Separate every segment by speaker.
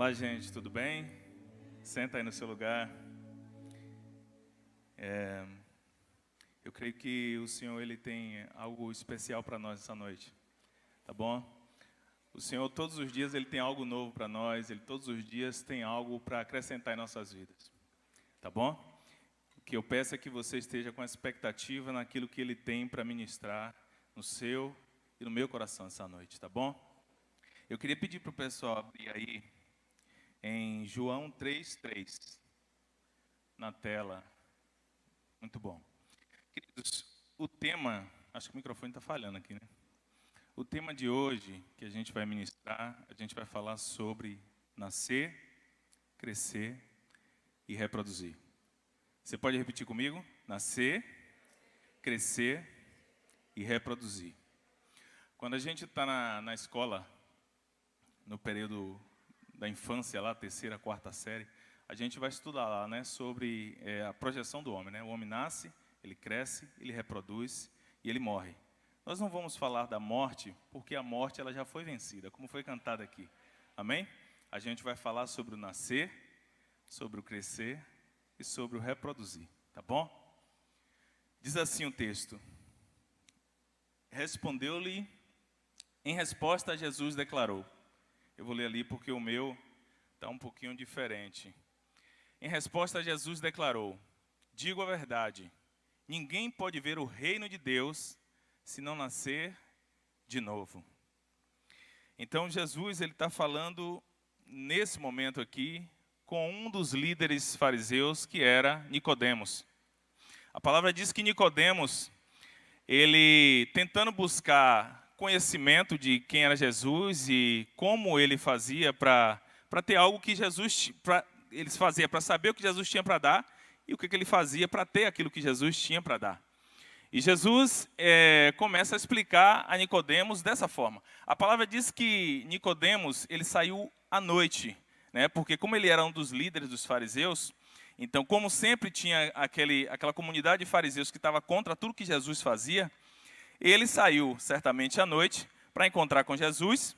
Speaker 1: Olá, gente, tudo bem? Senta aí no seu lugar. Eu creio que o Senhor ele tem algo especial para nós essa noite, tá bom? O Senhor todos os dias ele tem algo novo para nós, ele todos os dias tem algo para acrescentar em nossas vidas, tá bom? O que eu peço é que você esteja com a expectativa naquilo que ele tem para ministrar no seu e no meu coração essa noite, tá bom? Eu queria pedir para o pessoal abrir aí em João 3:3, na tela. Muito bom. Queridos, o tema, acho que o microfone está falhando aqui, né? O tema de hoje que a gente vai ministrar, a gente vai falar sobre nascer, crescer e reproduzir. Você pode repetir comigo? Nascer, crescer e reproduzir. Quando a gente está na escola, no período da infância lá, terceira, quarta série, a gente vai estudar lá, né, sobre a projeção do homem, né? O homem nasce, ele cresce, ele reproduz e ele morre. Nós não vamos falar da morte, porque a morte ela já foi vencida, como foi cantado aqui. Amém? A gente vai falar sobre o nascer, sobre o crescer e sobre o reproduzir, tá bom? Diz assim o texto: respondeu-lhe, em resposta Jesus declarou. Eu vou ler ali porque o meu está um pouquinho diferente. Em resposta, Jesus declarou: digo a verdade, ninguém pode ver o reino de Deus se não nascer de novo. Então Jesus ele está falando nesse momento aqui com um dos líderes fariseus que era Nicodemos. A palavra diz que Nicodemos, ele tentando buscar conhecimento de quem era Jesus e como ele fazia para ter algo que Jesus ele fazia para saber o que Jesus tinha para dar e o que ele fazia para ter aquilo que Jesus tinha para dar. E Jesus começa a explicar a Nicodemos dessa forma. A palavra diz que Nicodemos ele saiu à noite, né? Porque como ele era um dos líderes dos fariseus, então como sempre tinha aquela comunidade de fariseus que estava contra tudo que Jesus fazia, ele saiu certamente à noite para encontrar com Jesus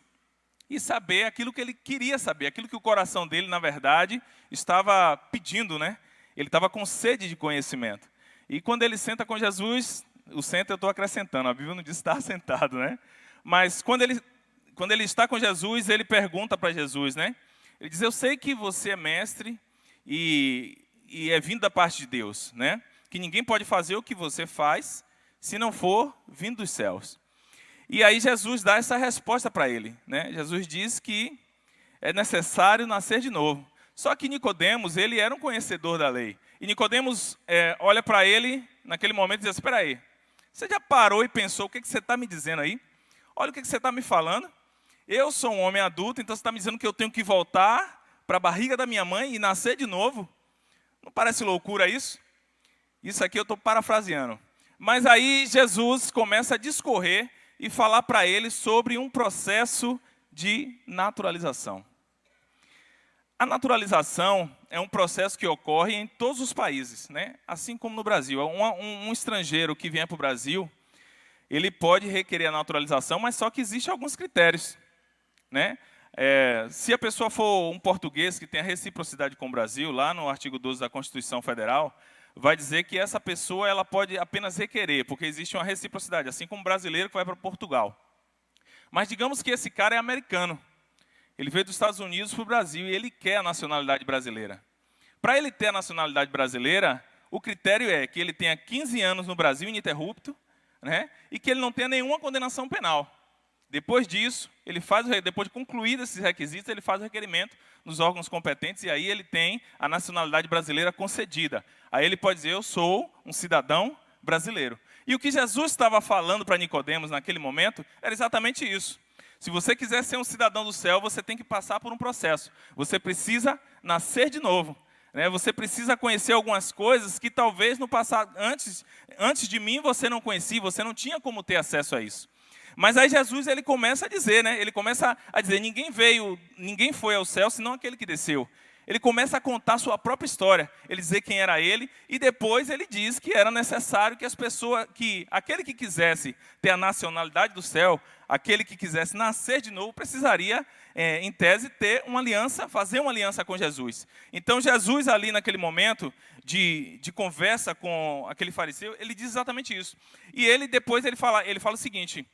Speaker 1: e saber aquilo que ele queria saber, aquilo que o coração dele, na verdade, estava pedindo, né? Ele estava com sede de conhecimento. E quando ele senta com Jesus, o senta eu estou acrescentando, a Bíblia não diz estar sentado, né? Mas quando ele está com Jesus, ele pergunta para Jesus, né? Ele diz: eu sei que você é mestre e é vindo da parte de Deus, né? Que ninguém pode fazer o que você faz se não for vindo dos céus. E aí Jesus dá essa resposta para ele, né? Jesus diz que é necessário nascer de novo. Só que Nicodemos, ele era um conhecedor da lei. E Nicodemos olha para ele naquele momento e diz: espera aí, você já parou e pensou o que você está me dizendo aí? Olha o que você está me falando. Eu sou um homem adulto, então você está me dizendo que eu tenho que voltar para a barriga da minha mãe e nascer de novo? Não parece loucura isso? Isso aqui eu estou parafraseando. Mas aí Jesus começa a discorrer e falar para ele sobre um processo de naturalização. A naturalização é um processo que ocorre em todos os países, né? Assim como no Brasil. Um estrangeiro que vier para o Brasil, ele pode requerer a naturalização, mas só que existem alguns critérios, né? Se a pessoa for um português que tem a reciprocidade com o Brasil, lá no artigo 12 da Constituição Federal, vai dizer que essa pessoa ela pode apenas requerer, porque existe uma reciprocidade, assim como um brasileiro que vai para Portugal. Mas digamos que esse cara é americano. Ele veio dos Estados Unidos para o Brasil e ele quer a nacionalidade brasileira. Para ele ter a nacionalidade brasileira, o critério é que ele tenha 15 anos no Brasil ininterrupto, né, e que ele não tenha nenhuma condenação penal. Depois disso, depois de concluídos esses requisitos, ele faz o requerimento nos órgãos competentes e aí ele tem a nacionalidade brasileira concedida. Aí ele pode dizer: eu sou um cidadão brasileiro. E o que Jesus estava falando para Nicodemos naquele momento era exatamente isso. Se você quiser ser um cidadão do céu, você tem que passar por um processo. Você precisa nascer de novo, né? Você precisa conhecer algumas coisas que talvez no passado, antes de mim, você não conhecia, você não tinha como ter acesso a isso. Mas aí Jesus ele começa a dizer, né? Ele começa a dizer: ninguém foi ao céu senão aquele que desceu. Ele começa a contar a sua própria história. Ele diz quem era ele, e depois ele diz que era necessário que aquele que quisesse ter a nacionalidade do céu, aquele que quisesse nascer de novo, precisaria, em tese, ter uma aliança, fazer uma aliança com Jesus. Então, Jesus ali naquele momento de conversa com aquele fariseu, ele diz exatamente isso. E depois ele fala o seguinte: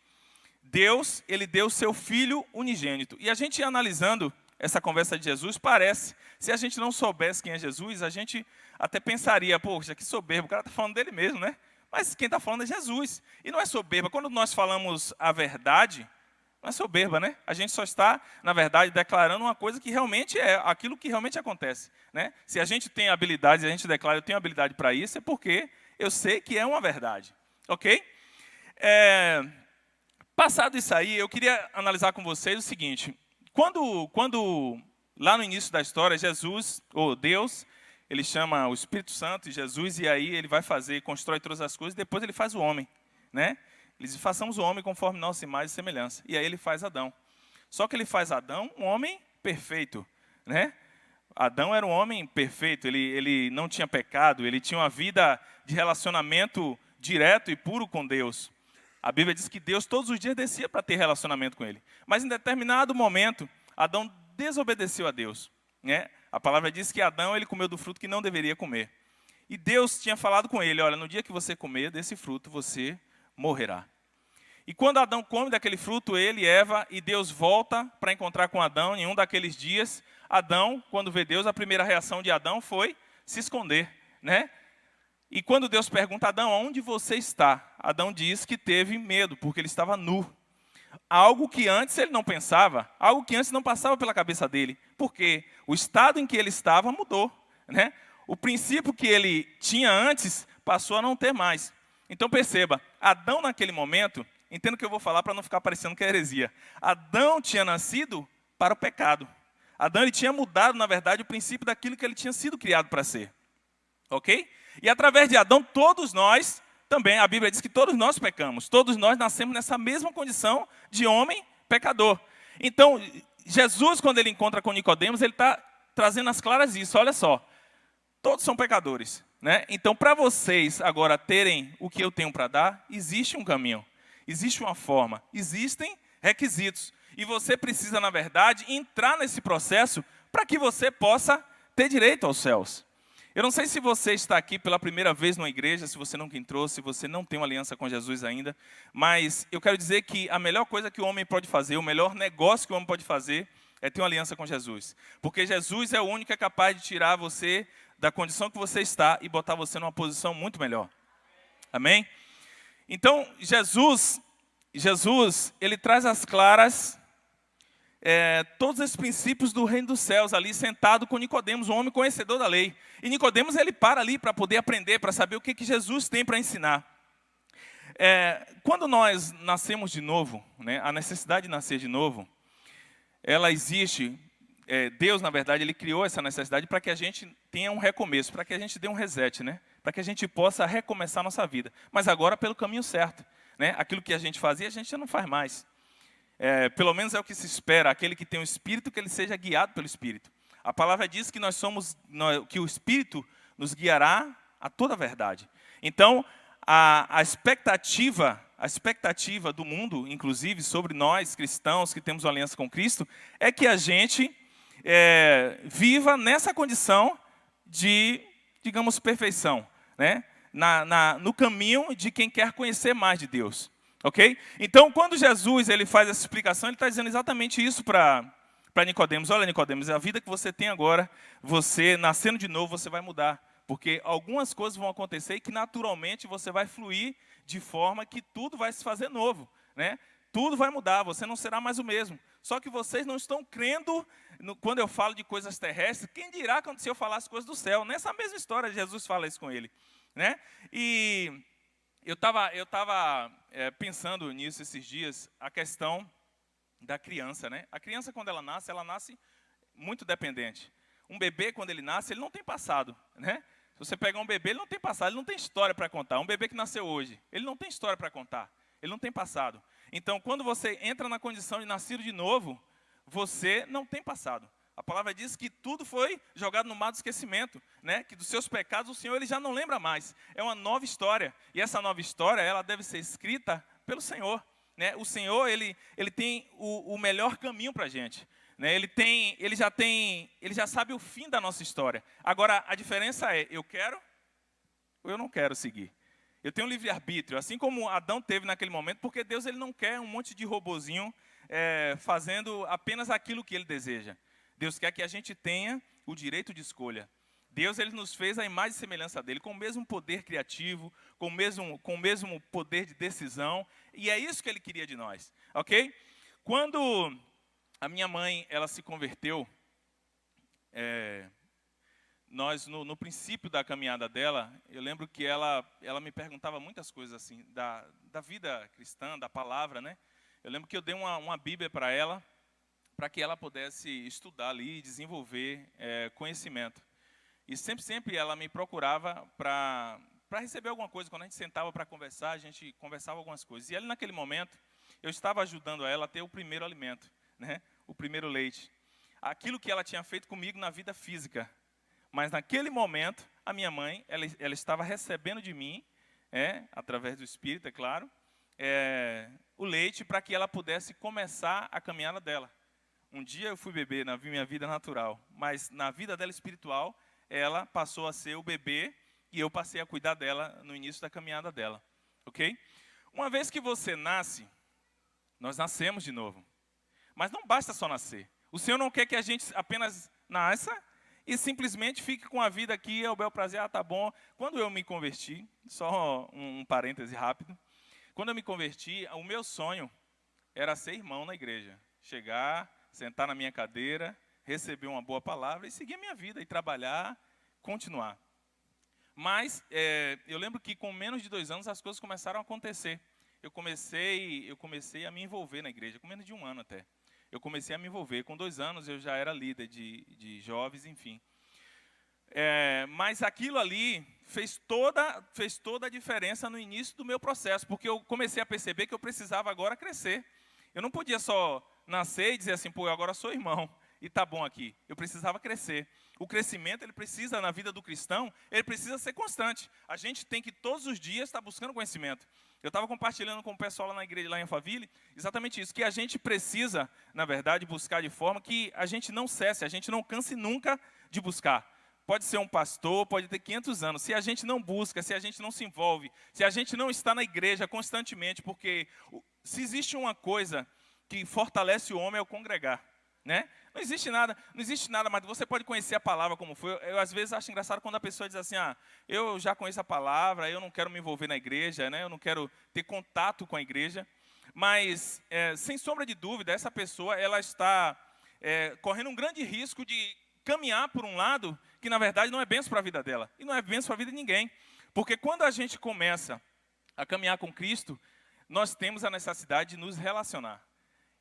Speaker 1: Deus, ele deu seu Filho unigênito. E a gente analisando essa conversa de Jesus, parece, se a gente não soubesse quem é Jesus, a gente até pensaria, poxa, que soberbo, o cara está falando dele mesmo, né? Mas quem está falando é Jesus. E não é soberba. Quando nós falamos a verdade, não é soberba, né? A gente só está, na verdade, declarando uma coisa que realmente é aquilo que realmente acontece, né? Se a gente tem habilidades, a gente declara, eu tenho habilidade para isso, é porque eu sei que é uma verdade, ok? Passado isso aí, eu queria analisar com vocês o seguinte: quando lá no início da história, Jesus, ou Deus, ele chama o Espírito Santo e Jesus, e aí ele vai constrói todas as coisas, depois ele faz o homem, né? Ele diz, façamos o homem conforme nossa imagem e semelhança. E aí ele faz Adão. Só que ele faz Adão um homem perfeito, né? Adão era um homem perfeito, ele não tinha pecado, ele tinha uma vida de relacionamento direto e puro com Deus. A Bíblia diz que Deus todos os dias descia para ter relacionamento com ele. Mas em determinado momento, Adão desobedeceu a Deus, né? A palavra diz que Adão ele comeu do fruto que não deveria comer. E Deus tinha falado com ele, olha, no dia que você comer desse fruto, você morrerá. E quando Adão come daquele fruto, ele e Eva, e Deus volta para encontrar com Adão em um daqueles dias, Adão, quando vê Deus, a primeira reação de Adão foi se esconder, né? E quando Deus pergunta, Adão, onde você está? Adão diz que teve medo, porque ele estava nu. Algo que antes ele não pensava, algo que antes não passava pela cabeça dele, porque o estado em que ele estava mudou, né? O princípio que ele tinha antes passou a não ter mais. Então perceba, Adão naquele momento, entenda o que eu vou falar para não ficar parecendo que é heresia. Adão tinha nascido para o pecado. Adão ele tinha mudado, na verdade, o princípio daquilo que ele tinha sido criado para ser. Ok? E através de Adão, todos nós, também, a Bíblia diz que todos nós pecamos. Todos nós nascemos nessa mesma condição de homem pecador. Então, Jesus, quando ele encontra com Nicodemos, ele está trazendo às claras isso. Olha só, todos são pecadores, né? Então, para vocês agora terem o que eu tenho para dar, existe um caminho, existe uma forma, existem requisitos. E você precisa, na verdade, entrar nesse processo para que você possa ter direito aos céus. Eu não sei se você está aqui pela primeira vez numa igreja, se você nunca entrou, se você não tem uma aliança com Jesus ainda, mas eu quero dizer que a melhor coisa que o homem pode fazer, o melhor negócio que o homem pode fazer, é ter uma aliança com Jesus. Porque Jesus é o único que é capaz de tirar você da condição que você está e botar você numa posição muito melhor. Amém? Então, Jesus, ele traz às claras todos esses princípios do reino dos céus, ali sentado com Nicodemos, um homem conhecedor da lei. E Nicodemos ele para ali para poder aprender, para saber o que Jesus tem para ensinar. Quando nós nascemos de novo, né, a necessidade de nascer de novo, ela existe. Deus, na verdade, ele criou essa necessidade para que a gente tenha um recomeço, para que a gente dê um reset, né, para que a gente possa recomeçar a nossa vida. Mas agora pelo caminho certo, né? Aquilo que a gente fazia, a gente já não faz mais. Pelo menos é o que se espera, aquele que tem o Espírito, que ele seja guiado pelo Espírito. A palavra diz que que o Espírito nos guiará a toda a verdade. Então, a expectativa do mundo, inclusive, sobre nós, cristãos, que temos uma aliança com Cristo, é que a gente viva nessa condição de, digamos, perfeição, né? No caminho de quem quer conhecer mais de Deus. Ok? Então, quando Jesus ele faz essa explicação, ele está dizendo exatamente isso para Nicodemos. Olha, Nicodemos, a vida que você tem agora, você nascendo de novo, você vai mudar. Porque algumas coisas vão acontecer e que naturalmente você vai fluir de forma que tudo vai se fazer novo, né? Tudo vai mudar, você não será mais o mesmo. Só que vocês não estão crendo quando eu falo de coisas terrestres. Quem dirá se eu falasse coisas do céu? Nessa mesma história, Jesus fala isso com ele, né? E eu estava pensando nisso esses dias, a questão da criança, né? A criança, quando ela nasce muito dependente. Um bebê, quando ele nasce, ele não tem passado, né? Se você pegar um bebê, ele não tem passado, ele não tem história para contar. Um bebê que nasceu hoje, ele não tem história para contar, ele não tem passado. Então, quando você entra na condição de nascido de novo, você não tem passado. A palavra diz que tudo foi jogado no mar do esquecimento, né? Que dos seus pecados o Senhor ele já não lembra mais. É uma nova história. E essa nova história, ela deve ser escrita pelo Senhor, né? O Senhor, ele tem o melhor caminho para a gente, né? Ele já sabe o fim da nossa história. Agora, a diferença é, eu quero ou eu não quero seguir. Eu tenho um livre-arbítrio, assim como Adão teve naquele momento, porque Deus ele não quer um monte de robozinho fazendo apenas aquilo que ele deseja. Deus quer que a gente tenha o direito de escolha. Deus ele nos fez a imagem e semelhança dele, com o mesmo poder criativo, com o mesmo poder de decisão, e é isso que ele queria de nós, ok? Quando a minha mãe ela se converteu, nós no princípio da caminhada dela, eu lembro que ela me perguntava muitas coisas assim da vida cristã, da palavra, né? Eu lembro que eu dei uma Bíblia para ela, para que ela pudesse estudar ali e desenvolver conhecimento. E sempre ela me procurava para receber alguma coisa. Quando a gente sentava para conversar, a gente conversava algumas coisas. E ali naquele momento, eu estava ajudando ela a ter o primeiro alimento, né? O primeiro leite. Aquilo que ela tinha feito comigo na vida física. Mas naquele momento, a minha mãe, ela estava recebendo de mim, através do Espírito, é claro, o leite para que ela pudesse começar a caminhada dela. Um dia eu fui bebê na minha vida natural, mas na vida dela espiritual, ela passou a ser o bebê e eu passei a cuidar dela no início da caminhada dela, ok? Uma vez que você nasce, nós nascemos de novo. Mas não basta só nascer. O Senhor não quer que a gente apenas nasça e simplesmente fique com a vida aqui, ao bel prazer, tá bom. Quando eu me converti, só um parêntese rápido, quando eu me converti, o meu sonho era ser irmão na igreja, chegar, sentar na minha cadeira, receber uma boa palavra e seguir a minha vida, e trabalhar, continuar. Mas eu lembro que com menos de 2 anos as coisas começaram a acontecer. Eu comecei a me envolver na igreja, com menos de 1 ano até. Eu comecei a me envolver. Com 2 anos eu já era líder de jovens, enfim. Mas aquilo ali fez toda a diferença no início do meu processo, porque eu comecei a perceber que eu precisava agora crescer. Eu não podia só nascer e dizer assim, pô, eu agora sou irmão, e tá bom aqui. Eu precisava crescer. O crescimento, ele precisa, na vida do cristão, ele precisa ser constante. A gente tem que todos os dias estar buscando conhecimento. Eu estava compartilhando com o pessoal lá na igreja, lá em Alphaville, exatamente isso, que a gente precisa, na verdade, buscar de forma que a gente não cesse, a gente não canse nunca de buscar. Pode ser um pastor, pode ter 500 anos. Se a gente não busca, se a gente não se envolve, se a gente não está na igreja constantemente, porque se existe uma coisa que fortalece o homem é o congregar, né? Não existe nada, mas você pode conhecer a palavra como foi. Eu às vezes acho engraçado quando a pessoa diz assim, eu já conheço a palavra, eu não quero me envolver na igreja, né? Eu não quero ter contato com a igreja. Mas, sem sombra de dúvida, essa pessoa ela está correndo um grande risco de caminhar por um lado que, na verdade, não é bênção para a vida dela. E não é bênção para a vida de ninguém. Porque quando a gente começa a caminhar com Cristo, nós temos a necessidade de nos relacionar.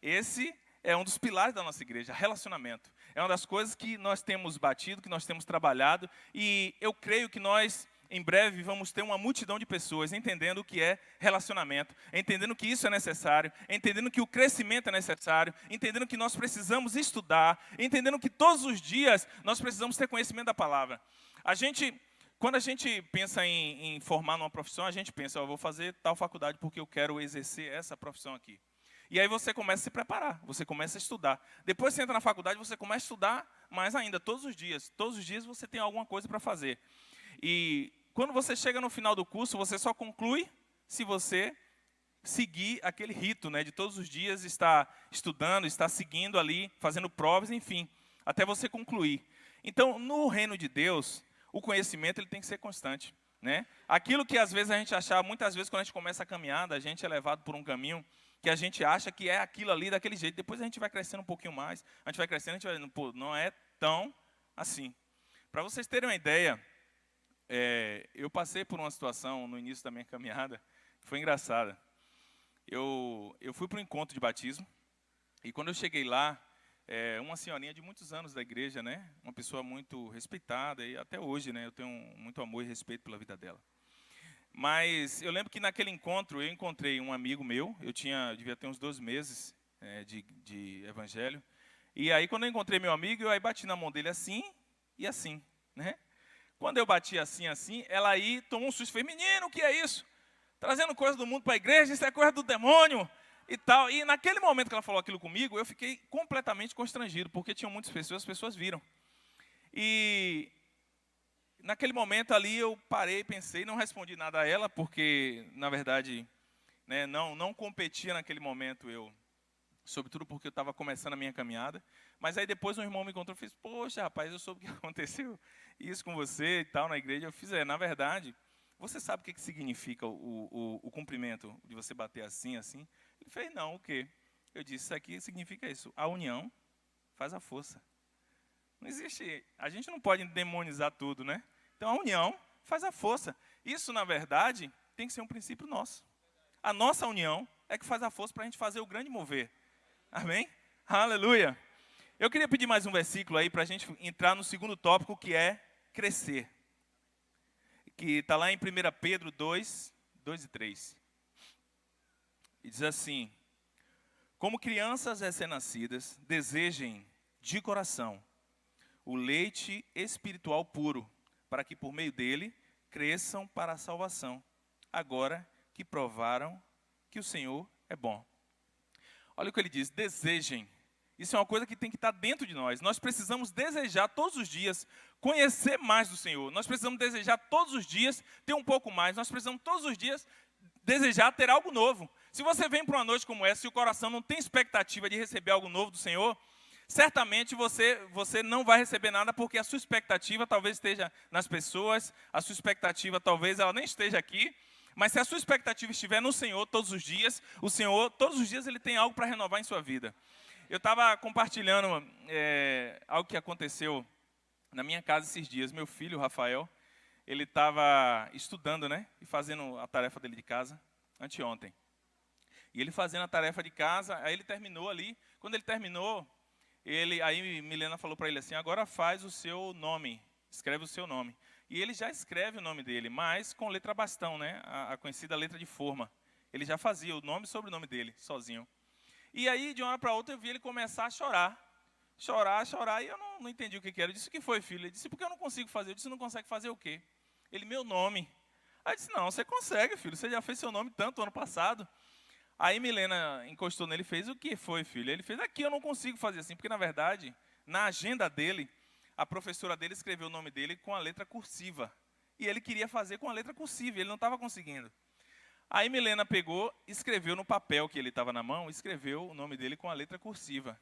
Speaker 1: Esse é um dos pilares da nossa igreja, relacionamento. É uma das coisas que nós temos batido, que nós temos trabalhado, e eu creio que nós, em breve, vamos ter uma multidão de pessoas entendendo o que é relacionamento, entendendo que isso é necessário, entendendo que o crescimento é necessário, entendendo que nós precisamos estudar, entendendo que todos os dias nós precisamos ter conhecimento da palavra. Quando a gente pensa em formar numa profissão, a gente pensa, eu vou fazer tal faculdade porque eu quero exercer essa profissão aqui. E aí você começa a se preparar, você começa a estudar. Depois você entra na faculdade, você começa a estudar mais ainda, todos os dias. Todos os dias você tem alguma coisa para fazer. E quando você chega no final do curso, você só conclui se você seguir aquele rito, né, de todos os dias estar estudando, estar seguindo ali, fazendo provas, enfim, até você concluir. Então, no reino de Deus, o conhecimento ele tem que ser constante, né? Aquilo que às vezes a gente achava, muitas vezes quando a gente começa a caminhada, a gente é levado por um caminho que a gente acha que é aquilo ali daquele jeito. Depois a gente vai crescendo um pouquinho mais, a gente vai crescendo, a gente vai, pô, não é tão assim. Para vocês terem uma ideia, eu passei por uma situação no início da minha caminhada que foi engraçada. Eu fui para um encontro de batismo e quando eu cheguei lá, uma senhorinha de muitos anos da igreja, né, uma pessoa muito respeitada e até hoje, né, eu tenho muito amor e respeito pela vida dela. Mas eu lembro que naquele encontro eu encontrei um amigo meu, eu devia ter uns 12 meses de evangelho, E aí, quando eu encontrei meu amigo, eu aí bati na mão dele assim e assim, né? Quando eu bati assim, ela aí tomou um susto. Falei, menino, o que é isso? Trazendo coisa do mundo para a igreja, isso é coisa do demônio e tal. E naquele momento que ela falou aquilo comigo, eu fiquei completamente constrangido, porque tinham muitas pessoas, as pessoas viram. E naquele momento ali eu parei, pensei, não respondi nada a ela, porque, na verdade, né, não competia naquele momento eu, sobretudo porque eu estava começando a minha caminhada. Mas aí depois um irmão me encontrou e fez, poxa, rapaz, eu soube que aconteceu isso com você e tal na igreja. Eu fiz, na verdade, você sabe o que significa o cumprimento de você bater assim, assim? Ele fez, não, o quê? Eu disse, isso aqui significa isso, a união faz a força. Não existe, a gente não pode demonizar tudo, né? Então a união faz a força. Isso, na verdade, tem que ser um princípio nosso. A nossa união é que faz a força para a gente fazer o grande mover. Amém? Aleluia. Eu queria pedir mais um versículo aí para a gente entrar no segundo tópico, que é crescer. Que está lá em 1 Pedro 2, 2 e 3. E diz assim, como crianças recém-nascidas, desejem de coração o leite espiritual puro, para que por meio dele cresçam para a salvação, agora que provaram que o Senhor é bom. Olha o que ele diz, desejem. Isso é uma coisa que tem que estar dentro de nós. Nós precisamos desejar todos os dias conhecer mais do Senhor. Nós precisamos desejar todos os dias ter um pouco mais. Nós precisamos todos os dias desejar ter algo novo. Se você vem para uma noite como essa e o coração não tem expectativa de receber algo novo do Senhor, certamente você não vai receber nada, porque a sua expectativa talvez esteja nas pessoas, a sua expectativa talvez ela nem esteja aqui, mas se a sua expectativa estiver no Senhor todos os dias, o Senhor, todos os dias, Ele tem algo para renovar em sua vida. Eu estava compartilhando algo que aconteceu na minha casa esses dias. Meu filho, Rafael, ele estava estudando, né, e fazendo a tarefa dele de casa, anteontem. E ele fazendo a tarefa de casa, aí ele terminou ali. Quando ele terminou, aí Milena falou para ele assim, agora faz o seu nome, escreve o seu nome. E ele já escreve o nome dele, mas com letra bastão, né, a conhecida letra de forma. Ele já fazia o nome e sobrenome dele, sozinho. E aí, de uma hora para outra, eu vi ele começar a chorar, e eu não entendi o que era. Eu disse, o que foi, filho? Ele disse, porque eu não consigo fazer. Eu disse, não consegue fazer o quê? Ele, meu nome. Aí eu disse, não, você consegue, filho, você já fez seu nome tanto ano passado. Aí Milena encostou nele e fez, o que foi, filho? Ele fez, aqui eu não consigo fazer assim, porque na verdade, na agenda dele, a professora dele escreveu o nome dele com a letra cursiva. E ele queria fazer com a letra cursiva, ele não estava conseguindo. Aí Milena pegou, escreveu no papel que ele estava na mão, escreveu o nome dele com a letra cursiva.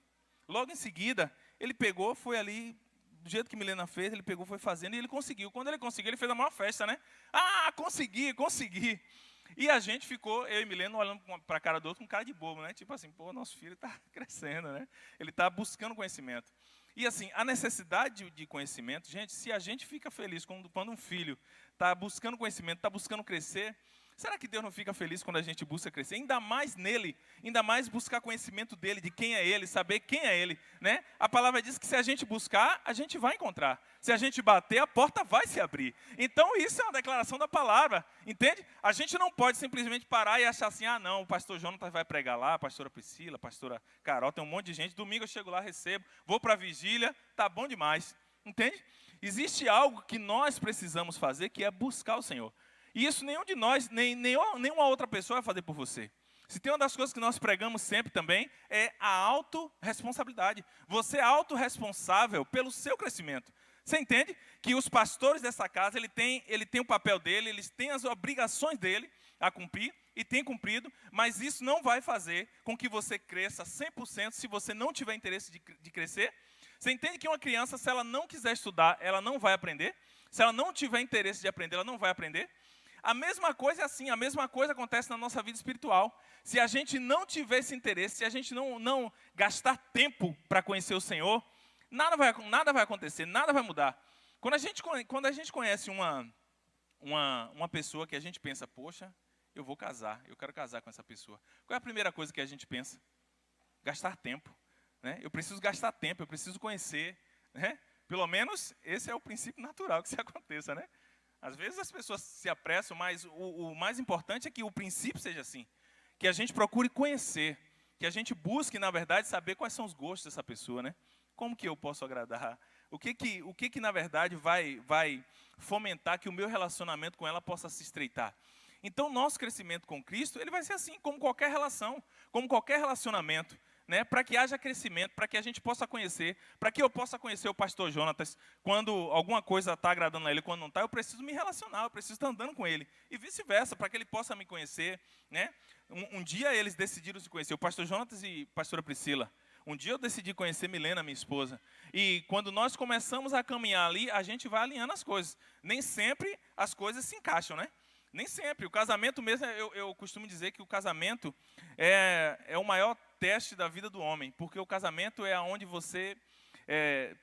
Speaker 1: Logo em seguida, ele pegou, foi ali, do jeito que Milena fez, ele pegou, foi fazendo e ele conseguiu. Quando ele conseguiu, ele fez a maior festa, né? Ah, consegui! E a gente ficou, eu e Milena, olhando para a cara do outro com cara de bobo, né? Tipo assim, pô, nosso filho está crescendo, né? Ele está buscando conhecimento. E assim, a necessidade de conhecimento, gente, se a gente fica feliz quando um filho está buscando conhecimento, está buscando crescer, será que Deus não fica feliz quando a gente busca crescer? Ainda mais nele, ainda mais buscar conhecimento dele, de quem é ele, saber quem é ele, né? A palavra diz que se a gente buscar, a gente vai encontrar. Se a gente bater, a porta vai se abrir. Então isso é uma declaração da palavra, entende? A gente não pode simplesmente parar e achar assim, ah não, o pastor Jonatas vai pregar lá, a pastora Priscila, a pastora Carol, tem um monte de gente, domingo eu chego lá, recebo, vou para a vigília, tá bom demais, entende? Existe algo que nós precisamos fazer, que é buscar o Senhor. E isso nenhum de nós, nenhuma outra pessoa vai fazer por você. Se tem uma das coisas que nós pregamos sempre também, é a autorresponsabilidade. Você é autorresponsável pelo seu crescimento. Você entende que os pastores dessa casa, ele tem o papel dele, eles têm as obrigações dele a cumprir, e tem cumprido, mas isso não vai fazer com que você cresça 100% se você não tiver interesse de crescer. Você entende que uma criança, se ela não quiser estudar, ela não vai aprender. Se ela não tiver interesse de aprender, ela não vai aprender. A mesma coisa é assim, a mesma coisa acontece na nossa vida espiritual. Se a gente não tiver esse interesse, se a gente não gastar tempo para conhecer o Senhor, nada vai acontecer, nada vai mudar. Quando a gente conhece uma pessoa que a gente pensa, poxa, eu vou casar, eu quero casar com essa pessoa. Qual é a primeira coisa que a gente pensa? Gastar tempo, né? Eu preciso gastar tempo, eu preciso conhecer, né? Pelo menos esse é o princípio natural que isso aconteça, né? Às vezes as pessoas se apressam, mas o mais importante é que o princípio seja assim. Que a gente procure conhecer. Que a gente busque, na verdade, saber quais são os gostos dessa pessoa, né? Como que eu posso agradar? O que na verdade, vai fomentar que o meu relacionamento com ela possa se estreitar? Então, nosso crescimento com Cristo, ele vai ser assim, como qualquer relação, como qualquer relacionamento, né? Para que haja crescimento, para que a gente possa conhecer, para que eu possa conhecer o pastor Jonatas, quando alguma coisa está agradando a ele, quando não está, eu preciso me relacionar, eu preciso estar andando com ele. E vice-versa, para que ele possa me conhecer, né? Um dia eles decidiram se conhecer, o pastor Jonatas e a pastora Priscila. Um dia eu decidi conhecer Milena, minha esposa. E quando nós começamos a caminhar ali, a gente vai alinhando as coisas. Nem sempre as coisas se encaixam, né? Nem sempre. O casamento mesmo, eu costumo dizer que o casamento é o maior teste da vida do homem. Porque o casamento é onde você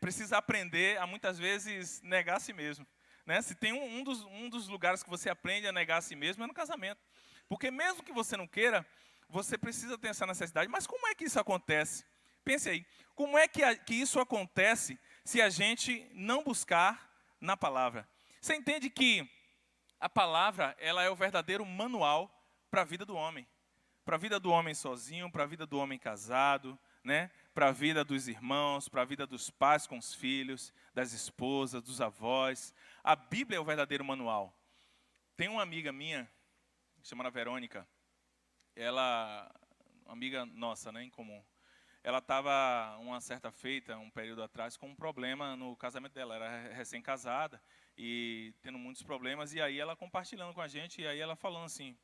Speaker 1: precisa aprender a, muitas vezes, negar a si mesmo. Né? Se tem um dos lugares que você aprende a negar a si mesmo, é no casamento. Porque mesmo que você não queira, você precisa ter essa necessidade. Mas como é que isso acontece? Pense aí, como é que isso acontece se a gente não buscar na palavra? Você entende que a palavra, ela é o verdadeiro manual para a vida do homem. Para a vida do homem sozinho, para a vida do homem casado, né? Para a vida dos irmãos, para a vida dos pais com os filhos, das esposas, dos avós. A Bíblia é o verdadeiro manual. Tem uma amiga minha, chamada Verônica, ela, uma amiga nossa, né, em comum. Ela estava, uma certa feita, um período atrás, com um problema no casamento dela. Era recém-casada e tendo muitos problemas. E aí ela compartilhando com a gente, e aí ela falando assim,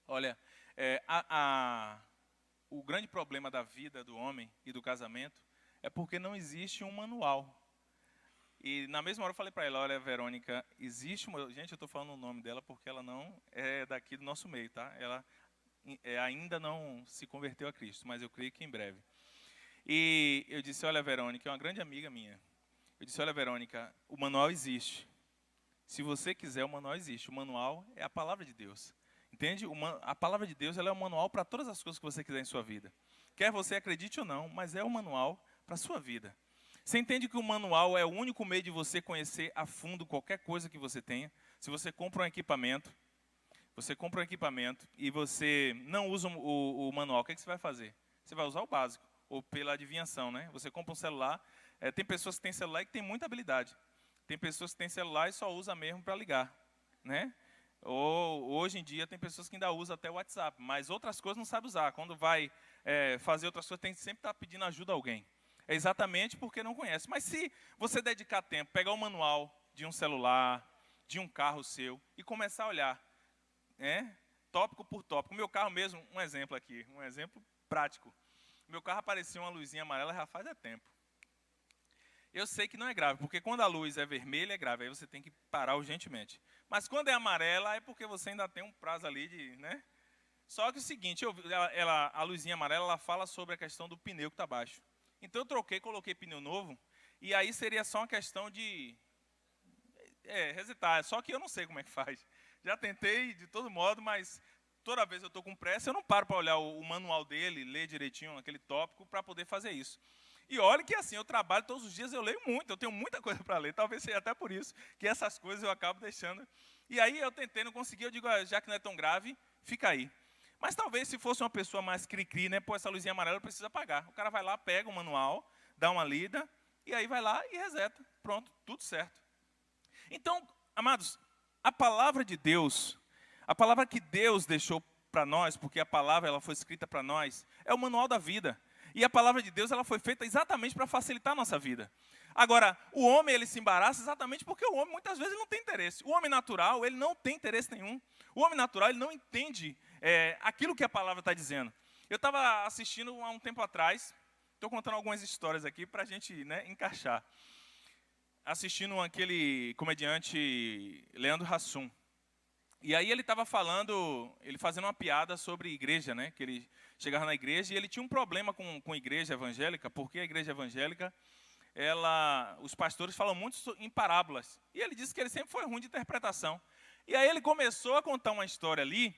Speaker 1: olha, o grande problema da vida do homem e do casamento é porque não existe um manual. E na mesma hora eu falei para ela, olha, Verônica, existe uma... Gente, eu estou falando o nome dela porque ela não é daqui do nosso meio, tá? Ela ainda não se converteu a Cristo, mas eu creio que em breve. E eu disse, olha, Verônica, é uma grande amiga minha. Eu disse, olha, Verônica, o manual existe. Se você quiser, o manual existe. O manual é a palavra de Deus. Entende? A palavra de Deus, ela é o manual para todas as coisas que você quiser em sua vida. Quer você acredite ou não, mas é o manual para a sua vida. Você entende que o manual é o único meio de você conhecer a fundo qualquer coisa que você tenha? Se você compra um equipamento, e você não usa o manual, o que você vai fazer? Você vai usar o básico. Ou pela adivinhação, né? Você compra um celular, tem pessoas que têm celular e que têm muita habilidade. Tem pessoas que têm celular e só usa mesmo para ligar, né? Ou hoje em dia tem pessoas que ainda usam até o WhatsApp, mas outras coisas não sabe usar. Quando vai fazer outras coisas, tem que sempre estar pedindo ajuda a alguém. É exatamente porque não conhece. Mas se você dedicar tempo, pegar o manual de um celular, de um carro seu e começar a olhar, tópico por tópico. O meu carro mesmo, um exemplo aqui, um exemplo prático. Meu carro apareceu uma luzinha amarela já faz tempo. Eu sei que não é grave, porque quando a luz é vermelha é grave, aí você tem que parar urgentemente. Mas quando é amarela é porque você ainda tem um prazo ali de, né? Só que é o seguinte, a luzinha amarela, ela fala sobre a questão do pneu que está baixo. Então eu troquei, coloquei pneu novo, e aí seria só uma questão de resetar. Só que eu não sei como é que faz. Já tentei de todo modo, mas toda vez eu estou com pressa, eu não paro para olhar o manual dele, ler direitinho aquele tópico para poder fazer isso. E olha que assim, eu trabalho todos os dias, eu leio muito, eu tenho muita coisa para ler, talvez seja até por isso que essas coisas eu acabo deixando. E aí eu tentei, não consegui, eu digo, já que não é tão grave, fica aí. Mas talvez se fosse uma pessoa mais cri-cri, né, pô, essa luzinha amarela precisa apagar. O cara vai lá, pega o manual, dá uma lida, e aí vai lá e reseta. Pronto, tudo certo. Então, amados, a palavra de Deus, a palavra que Deus deixou para nós, porque a palavra ela foi escrita para nós, é o manual da vida. E a palavra de Deus ela foi feita exatamente para facilitar a nossa vida. Agora, o homem ele se embaraça exatamente porque o homem muitas vezes não tem interesse. O homem natural ele não tem interesse nenhum. O homem natural ele não entende aquilo que a palavra está dizendo. Eu estava assistindo há um tempo atrás, estou contando algumas histórias aqui para a gente encaixar. Assistindo aquele comediante Leandro Hassum. E aí ele estava fazendo uma piada sobre igreja, né? Que ele chegava na igreja e ele tinha um problema com a igreja evangélica, porque a igreja evangélica, os pastores falam muito em parábolas. E ele disse que ele sempre foi ruim de interpretação. E aí ele começou a contar uma história ali,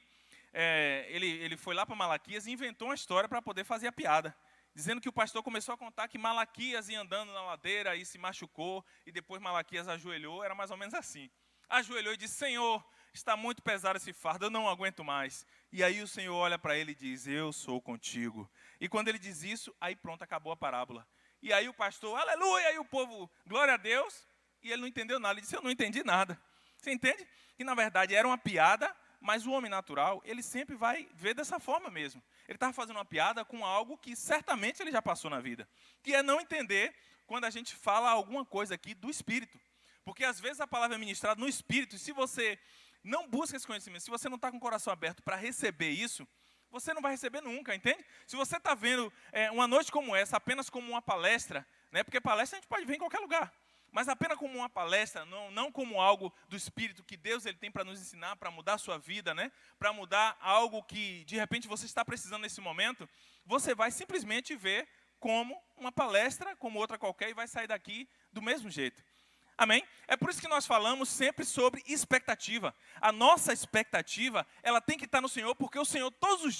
Speaker 1: ele foi lá para Malaquias e inventou uma história para poder fazer a piada. Dizendo que o pastor começou a contar que Malaquias ia andando na ladeira e se machucou, e depois Malaquias ajoelhou, era mais ou menos assim. Ajoelhou e disse, Senhor, está muito pesado esse fardo, eu não aguento mais. E aí o Senhor olha para ele e diz, eu sou contigo. E quando ele diz isso, aí pronto, acabou a parábola. E aí o pastor, aleluia, e o povo, glória a Deus. E ele não entendeu nada, ele disse, eu não entendi nada. Você entende? Que na verdade era uma piada, mas o homem natural, ele sempre vai ver dessa forma mesmo. Ele estava fazendo uma piada com algo que certamente ele já passou na vida. Que é não entender quando a gente fala alguma coisa aqui do Espírito. Porque às vezes a palavra é ministrada no Espírito, e se você não busca esse conhecimento, se você não está com o coração aberto para receber isso, você não vai receber nunca, entende? Se você está vendo uma noite como essa apenas como uma palestra, né, porque palestra a gente pode ver em qualquer lugar, mas apenas como uma palestra, não como algo do Espírito que Deus ele tem para nos ensinar, para mudar a sua vida, né, para mudar algo que de repente você está precisando nesse momento, você vai simplesmente ver como uma palestra, como outra qualquer, e vai sair daqui do mesmo jeito. Amém? É por isso que nós falamos sempre sobre expectativa. A nossa expectativa, ela tem que estar no Senhor, porque o Senhor todos os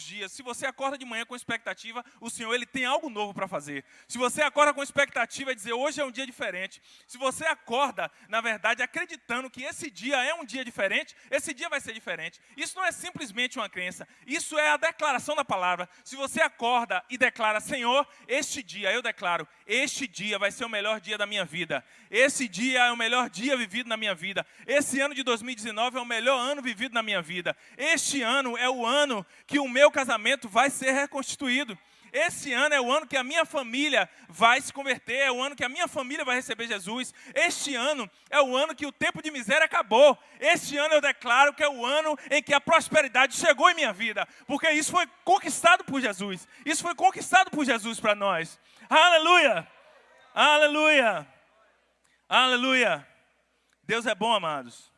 Speaker 1: dias, se você acorda de manhã com expectativa, o Senhor ele tem algo novo para fazer. Se você acorda com expectativa e dizer, hoje é um dia diferente. Se você acorda, na verdade, acreditando que esse dia é um dia diferente, esse dia vai ser diferente. Isso não é simplesmente uma crença, isso é a declaração da palavra. Se você acorda e declara, Senhor, este dia, eu declaro, este dia vai ser o melhor dia da minha vida. Esse dia é o melhor dia vivido na minha vida. Esse ano de 2019 é o melhor ano vivido na minha vida. Este ano é o ano que o meu casamento vai ser reconstituído. Esse ano é o ano que a minha família vai se converter, é o ano que a minha família vai receber Jesus. Este ano é o ano que o tempo de miséria acabou. Este ano eu declaro que é o ano em que a prosperidade chegou em minha vida, porque isso foi conquistado por Jesus. Isso foi conquistado por Jesus para nós. Aleluia! Aleluia! Aleluia! Deus é bom, amados.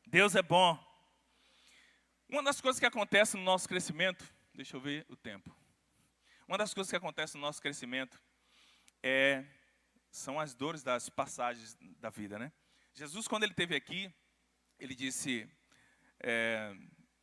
Speaker 1: Deus é bom. Uma das coisas que acontece no nosso crescimento, deixa eu ver o tempo. Uma das coisas que acontece no nosso crescimento são as dores das passagens da vida, né? Jesus, quando ele esteve aqui, ele disse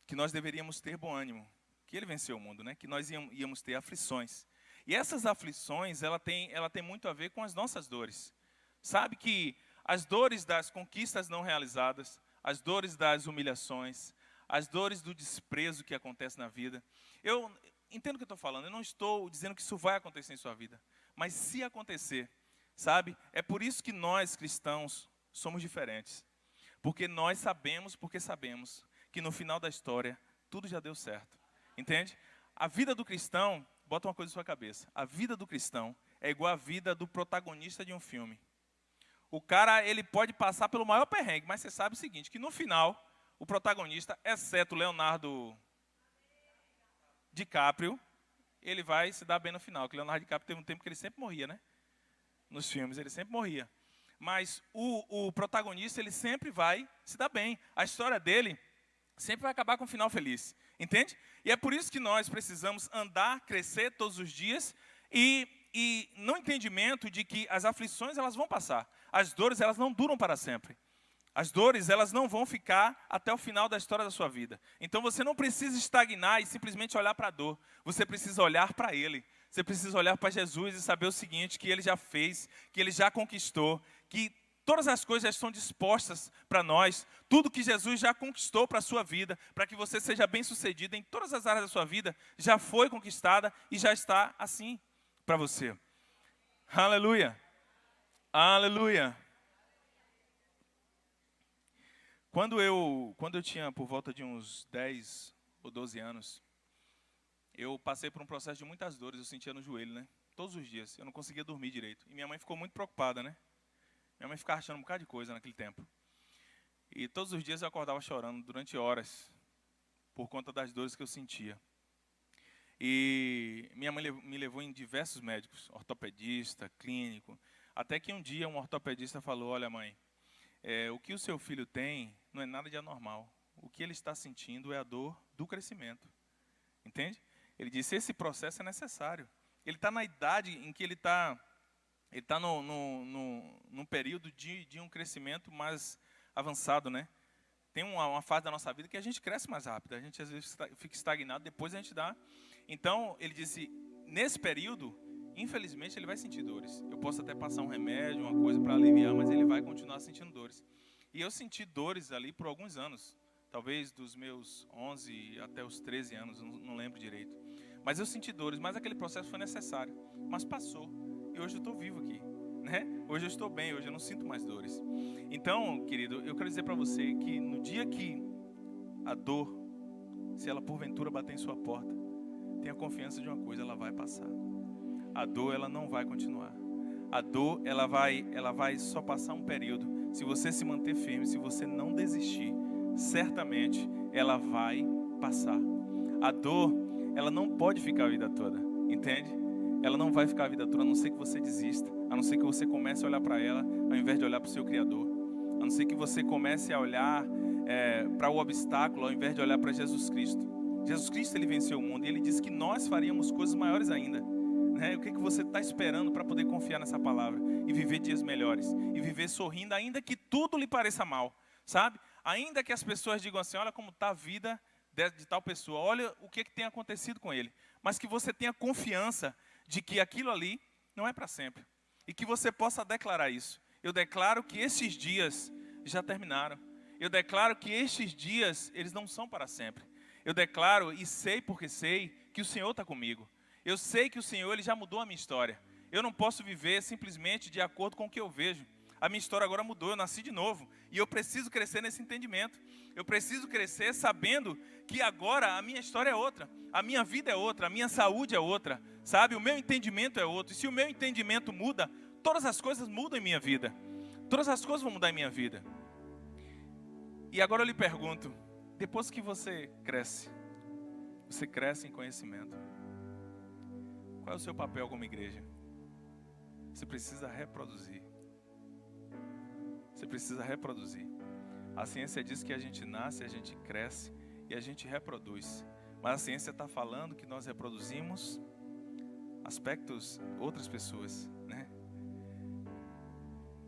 Speaker 1: que nós deveríamos ter bom ânimo, que ele venceu o mundo, né? Que nós íamos ter aflições. E essas aflições, ela tem muito a ver com as nossas dores. Sabe que as dores das conquistas não realizadas, as dores das humilhações, as dores do desprezo que acontece na vida. Eu entendo o que eu estou falando, eu não estou dizendo que isso vai acontecer em sua vida. Mas se acontecer, sabe, é por isso que nós cristãos somos diferentes. Porque nós sabemos que no final da história, tudo já deu certo. Entende? A vida do cristão, bota uma coisa na sua cabeça, a vida do cristão é igual à vida do protagonista de um filme. O cara, ele pode passar pelo maior perrengue, mas você sabe o seguinte, que no final, o protagonista, exceto Leonardo DiCaprio, ele vai se dar bem no final. Porque Leonardo DiCaprio teve um tempo que ele sempre morria, né? Nos filmes, ele sempre morria. Mas o protagonista, ele sempre vai se dar bem. A história dele sempre vai acabar com um final feliz. Entende? E é por isso que nós precisamos andar, crescer todos os dias e no entendimento de que as aflições, elas vão passar. As dores, elas não duram para sempre. As dores, elas não vão ficar até o final da história da sua vida. Então, você não precisa estagnar e simplesmente olhar para a dor. Você precisa olhar para Ele. Você precisa olhar para Jesus e saber o seguinte, que Ele já fez, que Ele já conquistou, que todas as coisas já estão dispostas para nós. Tudo que Jesus já conquistou para a sua vida, para que você seja bem-sucedido em todas as áreas da sua vida, já foi conquistada e já está assim para você. Aleluia! Aleluia! Quando eu tinha por volta de uns 10 ou 12 anos, eu passei por um processo de muitas dores, eu sentia no joelho, né? Todos os dias, eu não conseguia dormir direito. E minha mãe ficou muito preocupada, né? Minha mãe ficava achando um bocado de coisa naquele tempo. E todos os dias eu acordava chorando durante horas, por conta das dores que eu sentia. E minha mãe me levou em diversos médicos, ortopedista, clínico, até que um dia um ortopedista falou, olha mãe, o que o seu filho tem não é nada de anormal. O que ele está sentindo é a dor do crescimento. Entende? Ele disse, esse processo é necessário. Ele está na idade em que ele está num período de um crescimento mais avançado, né? Tem uma fase da nossa vida que a gente cresce mais rápido. A gente às vezes fica estagnado, depois a gente dá. Então, ele disse, nesse período, infelizmente, ele vai sentir dores. Eu posso até passar um remédio, uma coisa para aliviar, mas ele vai continuar sentindo dores. E eu senti dores ali por alguns anos, talvez dos meus 11 até os 13 anos, não lembro direito. Mas eu senti dores, mas aquele processo foi necessário. Mas passou, e hoje eu estou vivo aqui, né? Hoje eu estou bem, hoje eu não sinto mais dores. Então, querido, eu quero dizer para você que no dia que a dor, se ela porventura bater em sua porta, tenha confiança de uma coisa, ela vai passar. A dor, ela não vai continuar. A dor, ela vai só passar um período. Se você se manter firme, se você não desistir, certamente ela vai passar. A dor, ela não pode ficar a vida toda, entende? Ela não vai ficar a vida toda, a não ser que você desista, a não ser que você comece a olhar para ela, ao invés de olhar para o seu Criador, a não ser que você comece a olhar para o obstáculo, ao invés de olhar para Jesus Cristo. Jesus Cristo, ele venceu o mundo e ele disse que nós faríamos coisas maiores ainda. O que você está esperando para poder confiar nessa palavra e viver dias melhores e viver sorrindo, ainda que tudo lhe pareça mal, sabe? Ainda que as pessoas digam assim, olha como está a vida de tal pessoa, olha o que tem acontecido com ele, mas que você tenha confiança de que aquilo ali não é para sempre e que você possa declarar isso. Eu declaro que esses dias já terminaram. Eu declaro que estes dias, eles não são para sempre. Eu declaro e sei porque sei que o Senhor está comigo. Eu sei que o Senhor, ele já mudou a minha história. Eu não posso viver simplesmente de acordo com o que eu vejo. A minha história agora mudou, eu nasci de novo. E eu preciso crescer nesse entendimento. Eu preciso crescer sabendo que agora a minha história é outra. A minha vida é outra, a minha saúde é outra. Sabe, o meu entendimento é outro. E se o meu entendimento muda, todas as coisas mudam em minha vida. Todas as coisas vão mudar em minha vida. E agora eu lhe pergunto, depois que você cresce em conhecimento, qual é o seu papel como igreja? Você precisa reproduzir. Você precisa reproduzir. A ciência diz que a gente nasce, a gente cresce e a gente reproduz. Mas a ciência está falando que nós reproduzimos aspectos, outras pessoas, né?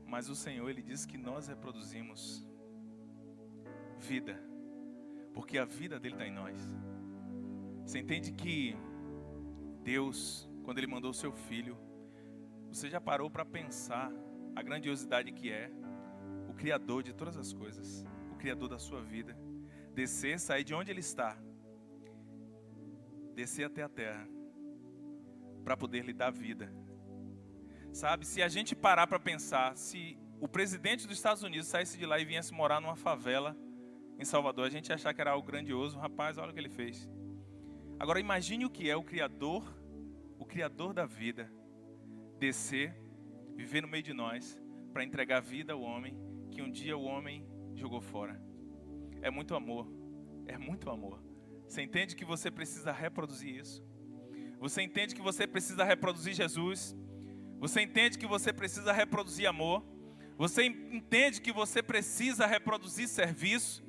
Speaker 1: Mas o Senhor, ele diz que nós reproduzimos vida. Porque a vida dele está em nós. Você entende que Deus, quando ele mandou o seu filho, você já parou para pensar a grandiosidade que é o Criador de todas as coisas, o Criador da sua vida, descer, sair de onde ele está, descer até a terra, para poder lhe dar vida. Sabe, se a gente parar para pensar, se o presidente dos Estados Unidos saísse de lá e viesse morar numa favela em Salvador, a gente ia achar que era algo grandioso. Rapaz, olha o que ele fez. Agora imagine o que é o Criador da vida, descer, viver no meio de nós, para entregar vida ao homem, que um dia o homem jogou fora. É muito amor, é muito amor. Você entende que você precisa reproduzir isso? Você entende que você precisa reproduzir Jesus? Você entende que você precisa reproduzir amor? Você entende que você precisa reproduzir serviço?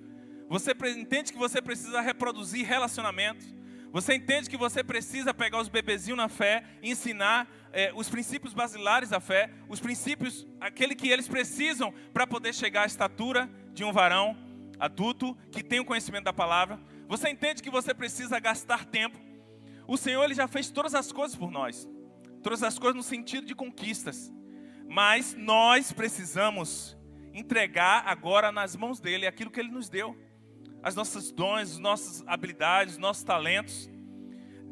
Speaker 1: Você entende que você precisa reproduzir relacionamento? Você entende que você precisa pegar os bebezinhos na fé e ensinar os princípios basilares da fé, os princípios, aquele que eles precisam para poder chegar à estatura de um varão adulto que tem o conhecimento da palavra? Você entende que você precisa gastar tempo? O Senhor, ele já fez todas as coisas por nós. Todas as coisas no sentido de conquistas. Mas nós precisamos entregar agora nas mãos dele aquilo que ele nos deu. As nossas dons, as nossas habilidades, os nossos talentos.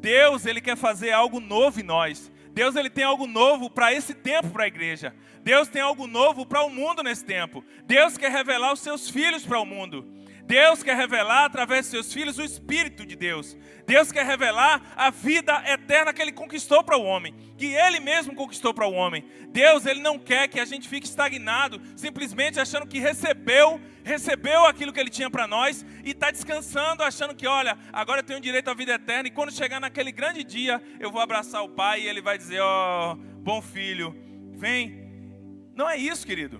Speaker 1: Deus, ele quer fazer algo novo em nós. Deus, ele tem algo novo para esse tempo, para a igreja. Deus tem algo novo para o mundo nesse tempo. Deus quer revelar os seus filhos para o mundo. Deus quer revelar através de seus filhos o Espírito de Deus. Deus quer revelar a vida eterna que ele conquistou para o homem, que ele mesmo conquistou para o homem. Deus, ele não quer que a gente fique estagnado, simplesmente achando que recebeu aquilo que ele tinha para nós e está descansando, achando que, olha, agora eu tenho direito à vida eterna e quando chegar naquele grande dia, eu vou abraçar o Pai e ele vai dizer, ó, bom filho, vem. Não é isso, querido.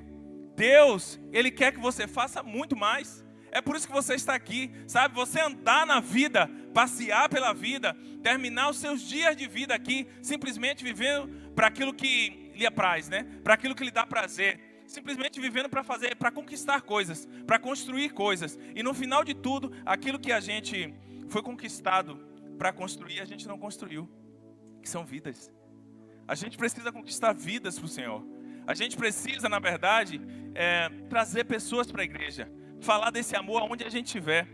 Speaker 1: Deus, ele quer que você faça muito mais. É por isso que você está aqui, sabe? Você andar na vida, passear pela vida, terminar os seus dias de vida aqui, simplesmente vivendo para aquilo que lhe apraz, né? Para aquilo que lhe dá prazer. Simplesmente vivendo para fazer, para conquistar coisas, para construir coisas. E no final de tudo, aquilo que a gente foi conquistado para construir, a gente não construiu. Que são vidas. A gente precisa conquistar vidas para o Senhor. A gente precisa, na verdade, trazer pessoas para a igreja. Falar desse amor aonde a gente estiver.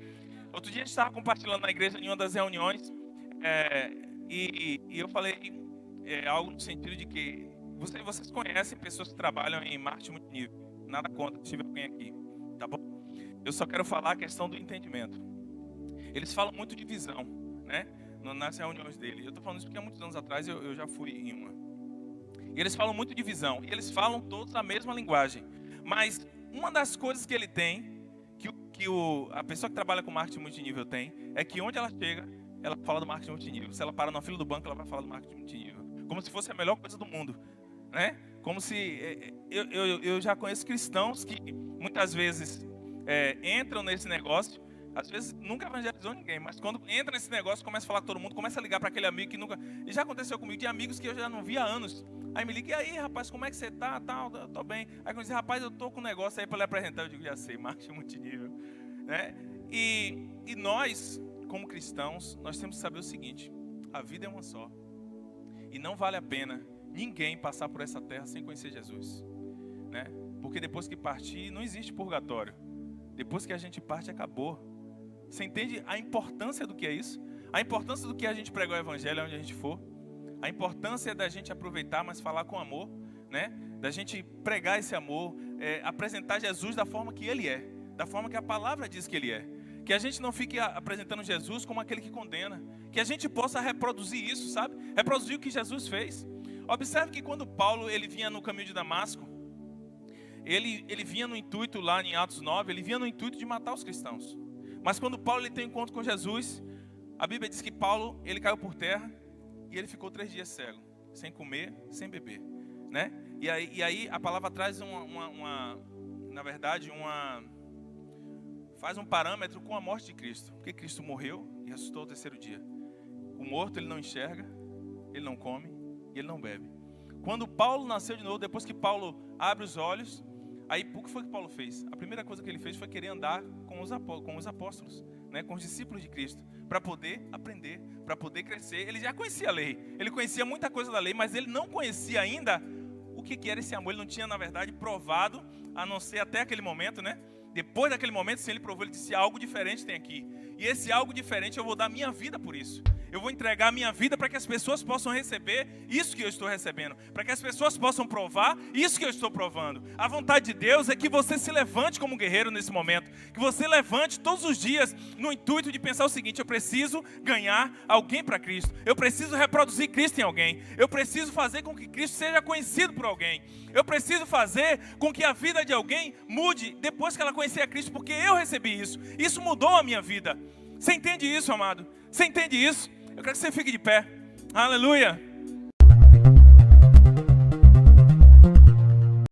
Speaker 1: Outro dia a gente estava compartilhando na igreja em uma das reuniões, e eu falei algo no sentido de que vocês conhecem pessoas que trabalham em marketing multinível. Nada contra, se tiver alguém aqui, tá bom? Eu só quero falar a questão do entendimento. Eles falam muito de visão, né? Nas reuniões dele. Eu estou falando isso porque há muitos anos atrás eu já fui em uma. E eles falam muito de visão. E eles falam todos a mesma linguagem. Mas uma das coisas que ele tem, a pessoa que trabalha com marketing multinível tem, é que onde ela chega, ela fala do marketing multinível. Se ela para na fila do banco, ela vai falar do marketing multinível. Como se fosse a melhor coisa do mundo, né? Como se... Eu já conheço cristãos que muitas vezes entram nesse negócio, às vezes nunca evangelizou ninguém, mas quando entra nesse negócio, começa a falar com todo mundo, começa a ligar para aquele amigo que nunca... E já aconteceu comigo, de amigos que eu já não via há anos. Aí me liga, e aí, rapaz, como é que você tá? Eu tô bem. Aí quando diz, rapaz, eu tô com um negócio aí para lhe apresentar, eu digo, já sei, marketing multinível, né? E nós, como cristãos, nós temos que saber o seguinte: a vida é uma só. E não vale a pena ninguém passar por essa terra sem conhecer Jesus, né? Porque depois que partir, não existe purgatório. Depois que a gente parte, acabou. Você entende a importância do que é isso? A importância do que a gente pregar o evangelho onde a gente for. A importância é da gente aproveitar, mas falar com amor, né? Da gente pregar esse amor, apresentar Jesus da forma que Ele é, da forma que a palavra diz que Ele é. Que a gente não fique apresentando Jesus como aquele que condena. Que a gente possa reproduzir isso, sabe? Reproduzir o que Jesus fez. Observe que quando Paulo ele vinha no caminho de Damasco, ele vinha no intuito, lá em Atos 9, ele vinha no intuito de matar os cristãos. Mas quando Paulo ele tem um encontro com Jesus, a Bíblia diz que Paulo ele caiu por terra e ele ficou 3 dias cego, sem comer, sem beber, né? E aí a palavra traz na verdade, faz um parâmetro com a morte de Cristo. Porque Cristo morreu e ressuscitou ao 3º dia. O morto ele não enxerga, ele não come e ele não bebe. Quando Paulo nasceu de novo, depois que Paulo abre os olhos, aí o que foi que Paulo fez? A primeira coisa que ele fez foi querer andar com os apóstolos, né, com os discípulos de Cristo, para poder aprender, para poder crescer. Ele já conhecia a lei, ele conhecia muita coisa da lei, mas ele não conhecia ainda o que era esse amor. Ele não tinha, na verdade, provado, a não ser até aquele momento, né? Depois daquele momento, sim, ele provou, ele disse, algo diferente tem aqui. E esse algo diferente, eu vou dar minha vida por isso. Eu vou entregar a minha vida para que as pessoas possam receber isso que eu estou recebendo. Para que as pessoas possam provar isso que eu estou provando. A vontade de Deus é que você se levante como um guerreiro nesse momento. Que você levante todos os dias no intuito de pensar o seguinte: eu preciso ganhar alguém para Cristo. Eu preciso reproduzir Cristo em alguém. Eu preciso fazer com que Cristo seja conhecido por alguém. Eu preciso fazer com que a vida de alguém mude depois que ela conhecer a Cristo. Porque eu recebi isso. Isso mudou a minha vida. Você entende isso, amado? Você entende isso? Eu quero que você fique de pé. Aleluia.